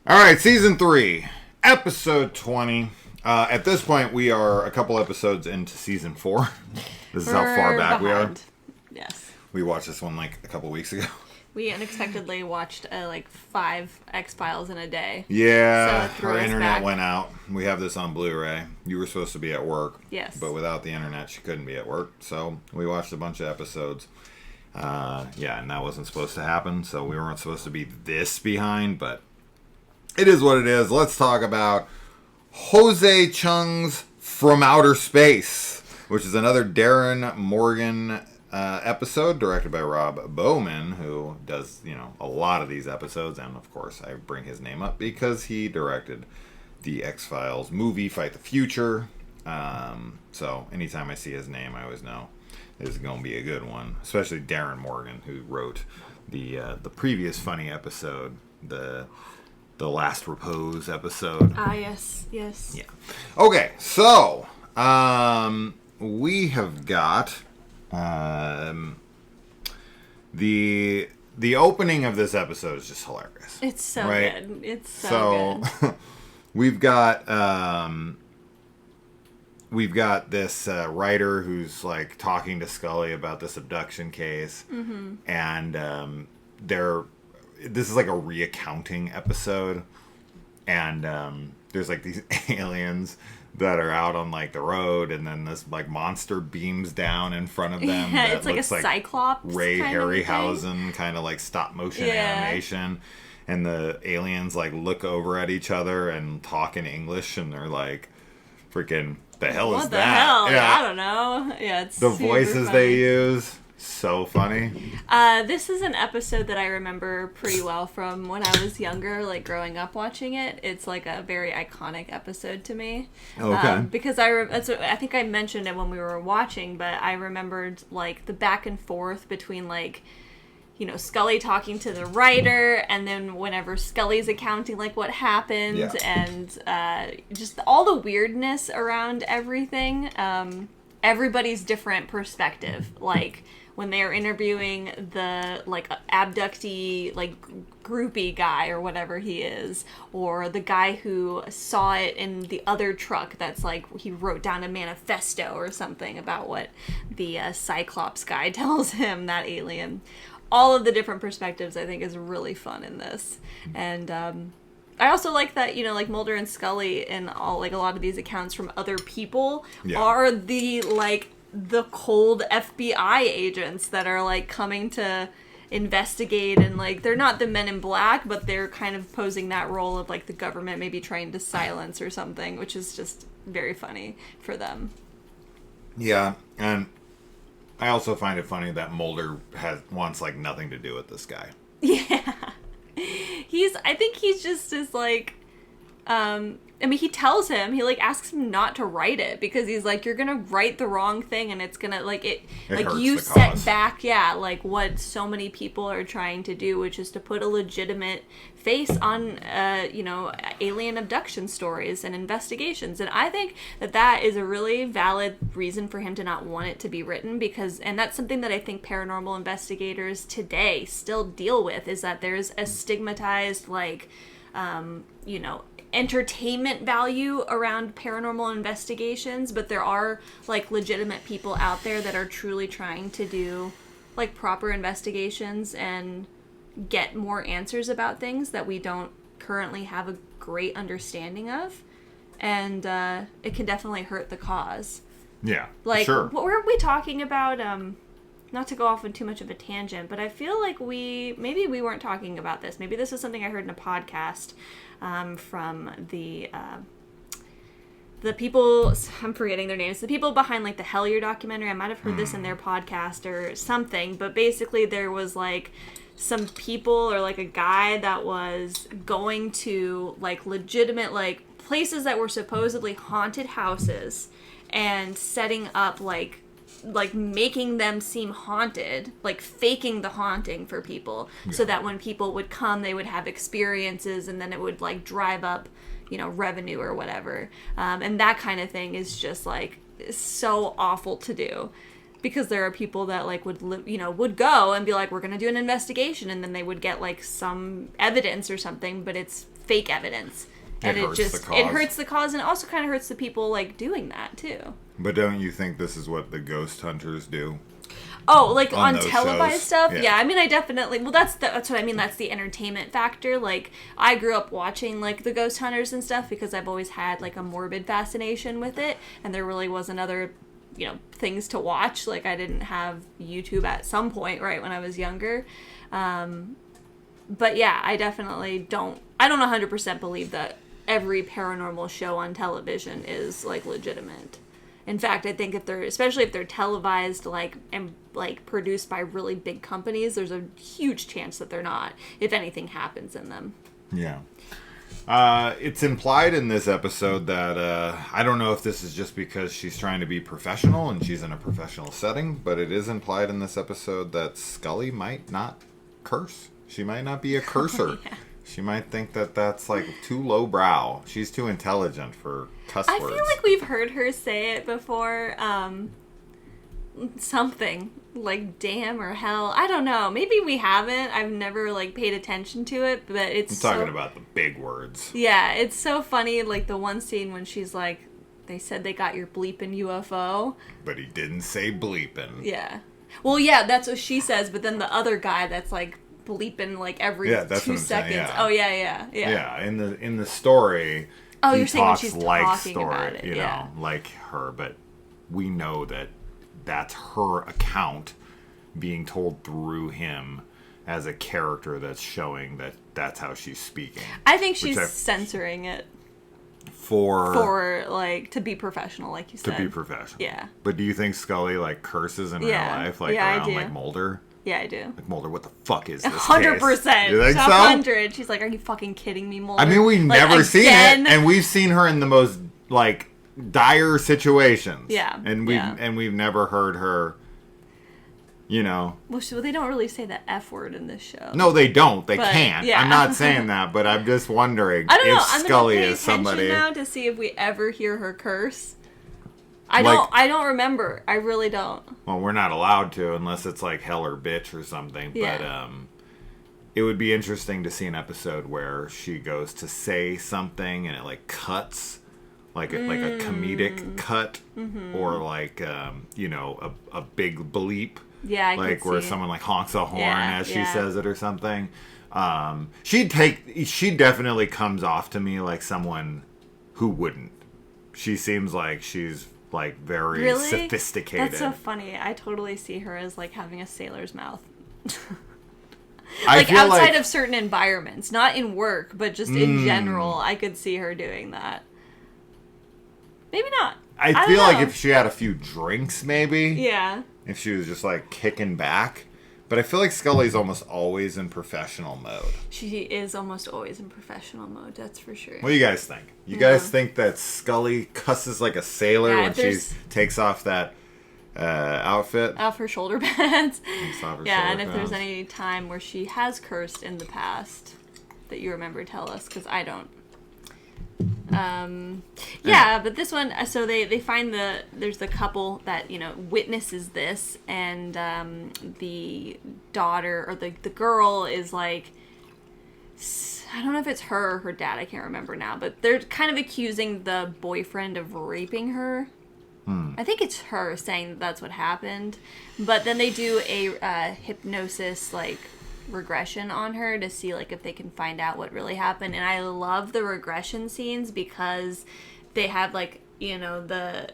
All right, season 3, episode 20. At this point, we are a couple episodes into season 4. This is how far back we are. Yes. We watched this one like a couple weeks ago. We unexpectedly watched 5 X-Files in a day. Yeah, so our internet went out. We have this on Blu-ray. You were supposed to be at work. Yes. But without the internet, she couldn't be at work. So we watched a bunch of episodes. And that wasn't supposed to happen. So we weren't supposed to be this behind, but it is what it is. Let's talk about Jose Chung's From Outer Space, which is another Darren Morgan episode directed by Rob Bowman, who does, a lot of these episodes. And, of course, I bring his name up because he directed the X-Files movie, Fight the Future. So anytime I see his name, I always know this is going to be a good one, especially Darren Morgan, who wrote the previous funny episode, the Last Repose episode. Yes. Yeah. Okay, so we have got the opening of this episode is just hilarious. It's so right? good. It's so good. we've got this writer who's like talking to Scully about this abduction case, and this is like a reaccounting episode, and there's like these aliens that are out on like the road, and then this like monster beams down in front of them. Yeah, that it's like looks a Cyclops Ray kind of Harryhausen kind of like stop motion animation, and the aliens like look over at each other and talk in English, and they're like, freaking, the hell is that? What the hell? Yeah. I don't know. Yeah, it's the voices funny. they use. So funny. This is an episode that I remember pretty well from when I was younger, like growing up watching it. It's like a very iconic episode to me. Okay. Because I think I mentioned it when we were watching, but I remembered like the back and forth between like, Scully talking to the writer, and then whenever Scully's accounting like what happened, and just all the weirdness around everything. Everybody's different perspective, like when they're interviewing the like abductee like groupie guy or whatever he is, or the guy who saw it in the other truck that's like he wrote down a manifesto or something about what the Cyclops guy tells him, that alien. All of the different perspectives I think is really fun in this. And I also like that, like Mulder and Scully and all, like a lot of these accounts from other people are the cold FBI agents that are like coming to investigate, and like they're not the Men in Black, but they're kind of posing that role of like the government maybe trying to silence or something, which is just very funny for them. Yeah, and I also find it funny that Mulder wants like nothing to do with this guy. Yeah. I think he's just as like, he tells him, he like asks him not to write it because he's like, you're gonna write the wrong thing and it's gonna like you set cause. Back, like what so many people are trying to do, which is to put a legitimate face on, alien abduction stories and investigations. And I think that is a really valid reason for him to not want it to be written, and that's something that I think paranormal investigators today still deal with, is that there's a stigmatized, like, entertainment value around paranormal investigations, but there are like legitimate people out there that are truly trying to do like proper investigations and get more answers about things that we don't currently have a great understanding of, and it can definitely hurt the cause. Yeah, like sure. What were we talking about? Not to go off on too much of a tangent, but I feel like we weren't talking about this. Maybe this is something I heard in a podcast from the people, I'm forgetting their names, the people behind like the Hellier documentary. I might have heard this in their podcast or something, but basically there was like some people or like a guy that was going to like legitimate like places that were supposedly haunted houses and setting up like making them seem haunted, like faking the haunting for people, so that when people would come, they would have experiences, and then it would like drive up, revenue or whatever. And that kind of thing is just like so awful to do, because there are people that like would go and be like, we're going to do an investigation, and then they would get like some evidence or something, but it's fake evidence. And it hurts the cause, and it also kind of hurts the people, like, doing that, too. But don't you think this is what the ghost hunters do? Oh, like on televised shows? stuff? Yeah, I mean, I definitely... Well, that's what I mean. That's the entertainment factor. Like, I grew up watching, like, the ghost hunters and stuff because I've always had, like, a morbid fascination with it. And there really wasn't other, things to watch. Like, I didn't have YouTube at some point, right, when I was younger. But, yeah, I definitely don't... I don't 100% believe that every paranormal show on television is, like, legitimate. In fact, I think especially if they're televised, and produced by really big companies, there's a huge chance that they're not, if anything happens in them. Yeah. It's implied in this episode that, I don't know if this is just because she's trying to be professional and she's in a professional setting, but it is implied in this episode that Scully might not curse. She might not be a cursor. Yeah. She might think that that's, like, too lowbrow. She's too intelligent for cuss words. I feel like we've heard her say it before. Something like damn or hell. I don't know. Maybe we haven't. I've never, like, paid attention to it, but it's I'm talking about the big words. Yeah, it's so funny, like, the one scene when she's like, they said they got your bleeping UFO. But he didn't say bleeping. Yeah. Well, yeah, that's what she says, but then the other guy that's, like, bleeping like every 2 seconds. Saying, yeah. Oh yeah. Yeah, in the story. Oh, you're saying when she's talking about it, you know, like her, but we know that that's her account being told through him as a character that's showing that that's how she's speaking. I think she's censoring it for like to be professional, like you said. To be professional. Yeah. But do you think Scully like curses in real life, like around like Mulder? Yeah, I do. Like, Mulder, what the fuck is this 100%. You think so? 100. She's like, are you fucking kidding me, Mulder? I mean, we've never seen it, and we've seen her in the most, like, dire situations. Yeah. And we've never heard her, Well, they don't really say the F word in this show. No, they don't. They can't. Yeah. I'm not saying that, but I'm just wondering if Scully is somebody. I'm going to pay attention now to see if we ever hear her curse. I don't remember. I really don't. Well, we're not allowed to unless it's like hell or bitch or something. Yeah. But it would be interesting to see an episode where she goes to say something and it like cuts, like a comedic cut, or like a big bleep. Yeah, I like where someone like honks a horn as she says it or something. She definitely comes off to me like someone who wouldn't. She seems like she's like very sophisticated. That's so funny. I totally see her as like having a sailor's mouth. Like outside of certain environments, not in work, but just in general, I could see her doing that. Maybe not. I feel like if she had a few drinks, maybe. Yeah. If she was just like kicking back. But I feel like Scully's almost always in professional mode. She is almost always in professional mode, that's for sure. What do you guys think? You guys think that Scully cusses like a sailor when she takes off that outfit? Off her shoulder pads. And if there's any time where she has cursed in the past that you remember, tell us, because I don't. But this one, so they find there's the couple that, witnesses this, and the daughter, or the girl is like, I don't know if it's her or her dad, I can't remember now, but they're kind of accusing the boyfriend of raping her. I think it's her saying that's what happened, but then they do a hypnosis, like, regression on her to see like if they can find out what really happened. And I love the regression scenes because they have like the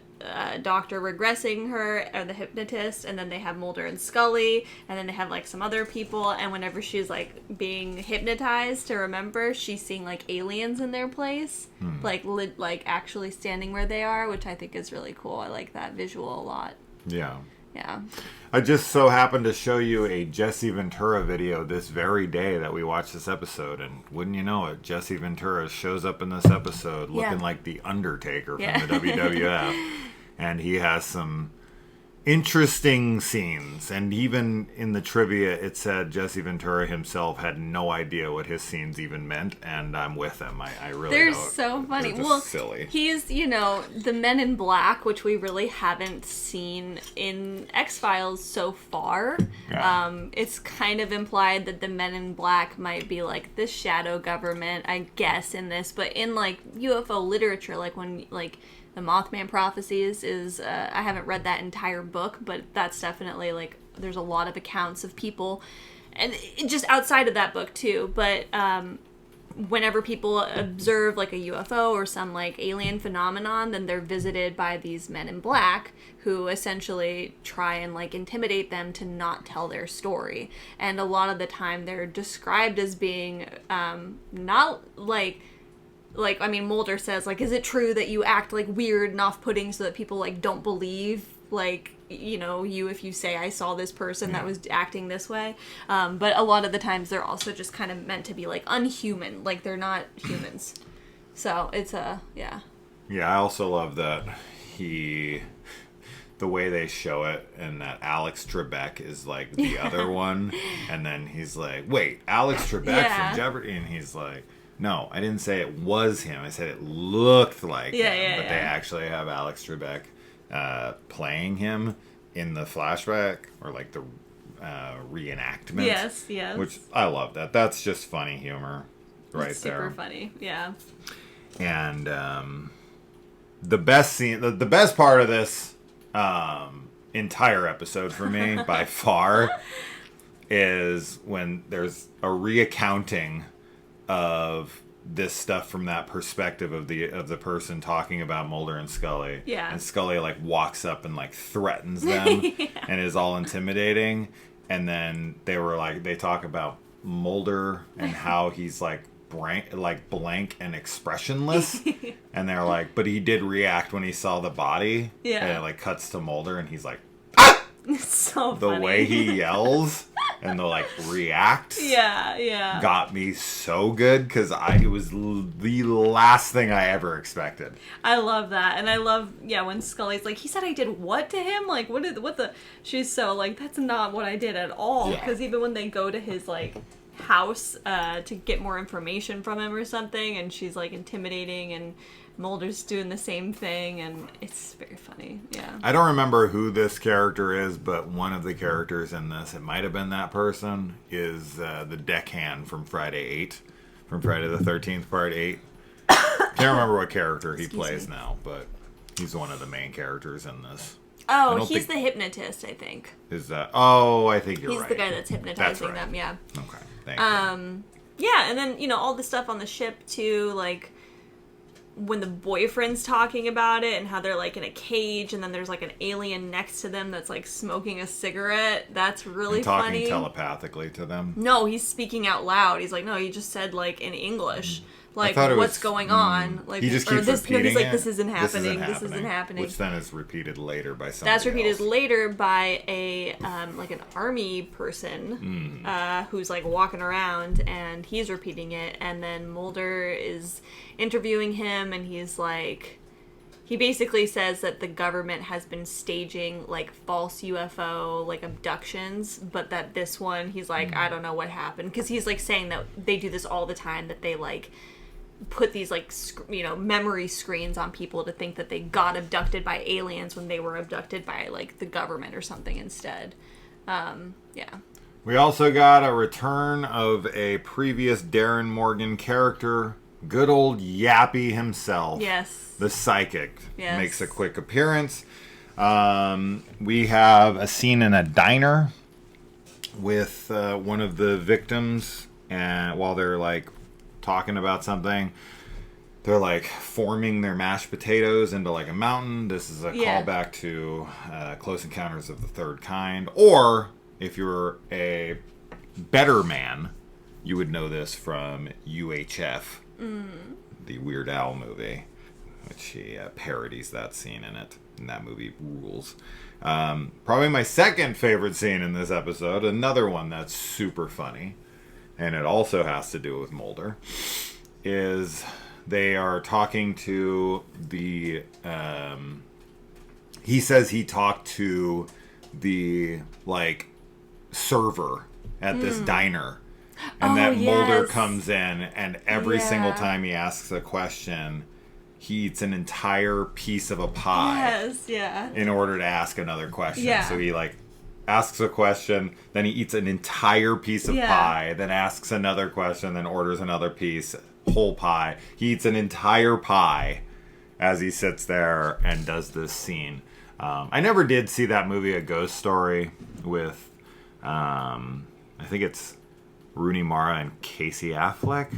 doctor regressing her, or the hypnotist, and then they have Mulder and Scully, and then they have like some other people, and whenever she's like being hypnotized to remember, she's seeing like aliens in their place, like actually standing where they are, which I think is really cool. I like that visual a lot. Yeah. Yeah. I just so happened to show you a Jesse Ventura video this very day that we watched this episode, and wouldn't you know it, Jesse Ventura shows up in this episode looking like the Undertaker from the WWF, and he has some interesting scenes. And even in the trivia, it said Jesse Ventura himself had no idea what his scenes even meant, and I'm with him. I really They're don't. so funny. They're just Well, silly. he's, the Men in Black, which we really haven't seen in X-Files so far. Yeah. It's kind of implied that the Men in Black might be like the shadow government, I guess, in this. But in like UFO literature, like when like the Mothman Prophecies is, I haven't read that entire book, but that's definitely like there's a lot of accounts of people, and just outside of that book too. But whenever people observe like a UFO or some like alien phenomenon, then they're visited by these men in black who essentially try and like intimidate them to not tell their story. And a lot of the time they're described as being not like I mean, Mulder says, like, is it true that you act, like, weird and off-putting so that people, like, don't believe, like, you if you say I saw this person that was acting this way? But a lot of the times they're also just kind of meant to be, like, unhuman. Like, they're not humans. So, it's yeah. Yeah, I also love that the way they show it, and that Alex Trebek is, like, the other one. And then he's like, wait, Alex Trebek from Jeopardy? And he's like... No, I didn't say it was him. I said it looked like him. But they actually have Alex Trebek playing him in the flashback, or like the reenactment. Yes. Which I love that. That's just funny humor right it's there. Super funny, yeah. And the best scene, the best part of this entire episode for me, by far, is when there's a reaccounting of this stuff from that perspective of the person talking about Mulder and Scully. Yeah. And Scully like walks up and like threatens them and is all intimidating. And then they talk about Mulder and how he's like blank and expressionless. And they're like, but he did react when he saw the body. Yeah. And it like cuts to Mulder and he's like, It's so the funny. way he yells and the like reacts got me so good, because it was the last thing I ever expected. I love that. And I love when Scully's like, he said I did what to him? Like, she's so like, that's not what I did at all. Because even when they go to his like house to get more information from him or something, and she's like intimidating, and Mulder's doing the same thing, and it's very funny. Yeah. I don't remember who this character is, but one of the characters in this, it might have been that person, is the deckhand from Friday the 13th, Part 8. Can't remember what character he plays now, but he's one of the main characters in this. Oh, he's the hypnotist, I think. Is that? Oh, I think you're right. He's the guy that's hypnotizing right. them, yeah. Okay, thank you. Yeah, and then, all the stuff on the ship, too, like... when the boyfriend's talking about it and how they're like in a cage, and then there's like an alien next to them that's like smoking a cigarette. That's really funny. Talking telepathically to them. No, he's speaking out loud. He's like, no, you just said like in English. Like, what's going on? Like, he just keeps repeating he's like, it. This isn't happening. This isn't happening. Which then is repeated later by somebody That's repeated else. later by a like an army person who's like walking around, and he's repeating it. And then Mulder is interviewing him, and he's like, he basically says that the government has been staging like false UFO like abductions, but that this one, he's like, I don't know what happened, because he's like saying that they do this all the time, that they like put these like memory screens on people to think that they got abducted by aliens when they were abducted by like the government or something instead. We also got a return of a previous Darren Morgan character, good old Yappy himself. Yes. The psychic makes a quick appearance. We have a scene in a diner with one of the victims, and while they're like talking about something, they're like forming their mashed potatoes into like a mountain. This is a callback to Close Encounters of the Third Kind, or if you're a better man, you would know this from UHF, the Weird Al movie, which he parodies that scene in it, and that movie rules. Probably my second favorite scene in this episode, another one that's super funny, and it also has to do with Mulder, is they are talking to the he says he talked to the like server at this diner, and that Mulder comes in, and every single time he asks a question, he eats an entire piece of a pie in order to ask another question. So he like asks a question, then he eats an entire piece of pie, then asks another question, then orders another piece, whole pie. He eats an entire pie as he sits there and does this scene. I never did see that movie, A Ghost Story, with, I think it's Rooney Mara and Casey Affleck.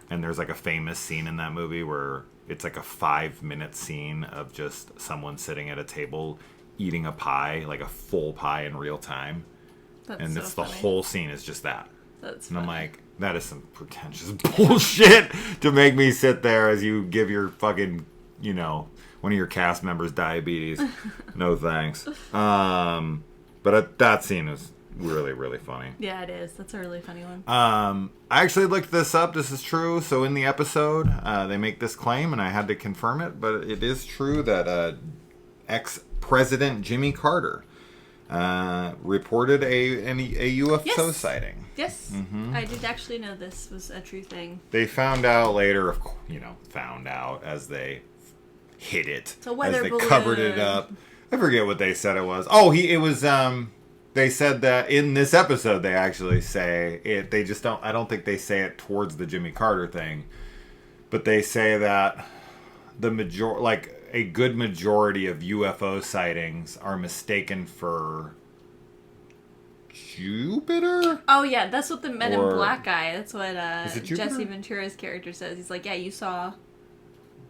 And there's like a famous scene in that movie where it's like a 5-minute scene of just someone sitting at a table eating a pie, like a full pie in real time. And it's the whole scene is just that. And I'm like, that is some pretentious bullshit to make me sit there as you give your fucking, you know, one of your cast members diabetes. No thanks. But that scene is really, really funny. Yeah, it is. That's a really funny one. I actually looked this up. This is true. So in the episode, they make this claim, and I had to confirm it, but it is true that ex-President Jimmy Carter reported a UFO sighting. Yes. Mm-hmm. I did actually know this was a true thing. They found out later, as they hid it. It's a weather balloon. They covered it up. I forget what they said it was. Oh, they said that in this episode they actually say it. They just don't, I don't think they say it towards the Jimmy Carter thing. But they say that a good majority of UFO sightings are mistaken for Jupiter? Oh, yeah, that's what the Men in Black guy, that's what Jesse Ventura's character says. He's like, yeah, you saw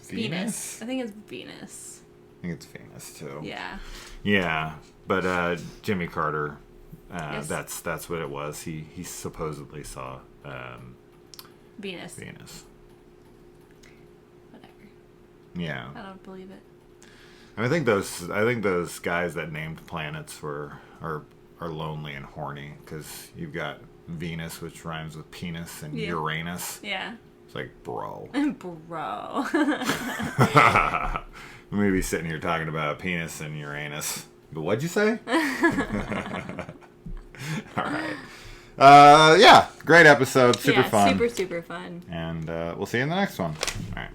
Venus. I think it's Venus. I think it's Venus, too. Yeah. Yeah, but Jimmy Carter, that's what it was. He supposedly saw Venus. Yeah. I don't believe it. I think those guys that named planets are lonely and horny, because you've got Venus, which rhymes with penis, and Uranus. Yeah. It's like, bro. Bro. We may be sitting here talking about penis and Uranus. But what'd you say? All right. Yeah, great episode. Super fun. Super, super fun. And we'll see you in the next one. All right.